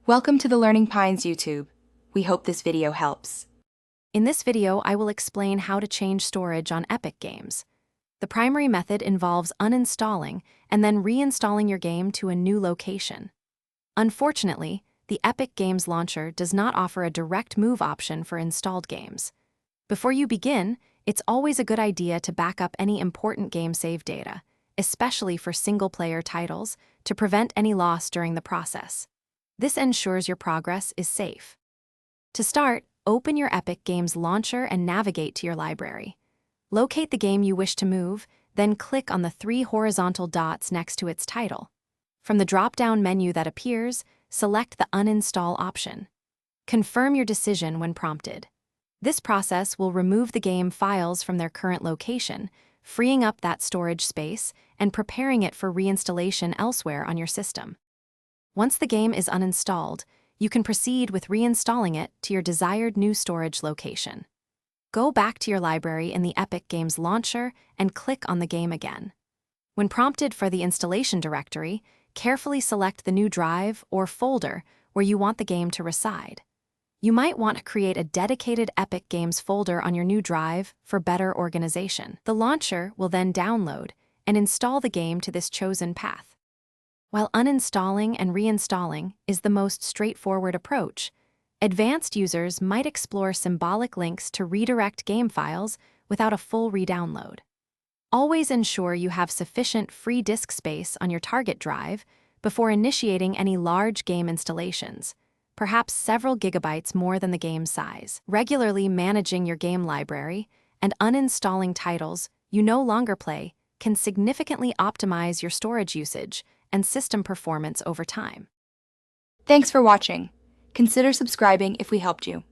Welcome to the Learning Pines YouTube. We hope this video helps. In this video, I will explain how to change storage on Epic Games. The primary method involves uninstalling and then reinstalling your game to a new location. Unfortunately, the Epic Games launcher does not offer a direct move option for installed games. Before you begin, it's always a good idea to back up any important game save data, especially for single-player titles, to prevent any loss during the process. This ensures your progress is safe. To start, open your Epic Games launcher and navigate to your library. Locate the game you wish to move, then click on the 3 horizontal dots next to its title. From the drop-down menu that appears, select the Uninstall option. Confirm your decision when prompted. This process will remove the game files from their current location, freeing up that storage space and preparing it for reinstallation elsewhere on your system. Once the game is uninstalled, you can proceed with reinstalling it to your desired new storage location. Go back to your library in the Epic Games launcher and click on the game again. When prompted for the installation directory, carefully select the new drive or folder where you want the game to reside. You might want to create a dedicated Epic Games folder on your new drive for better organization. The launcher will then download and install the game to this chosen path. While uninstalling and reinstalling is the most straightforward approach, advanced users might explore symbolic links to redirect game files without a full re-download. Always ensure you have sufficient free disk space on your target drive before initiating any large game installations, perhaps several gigabytes more than the game's size. Regularly managing your game library and uninstalling titles you no longer play can significantly optimize your storage usage and system performance over time. Thanks for watching. Consider subscribing if we helped you.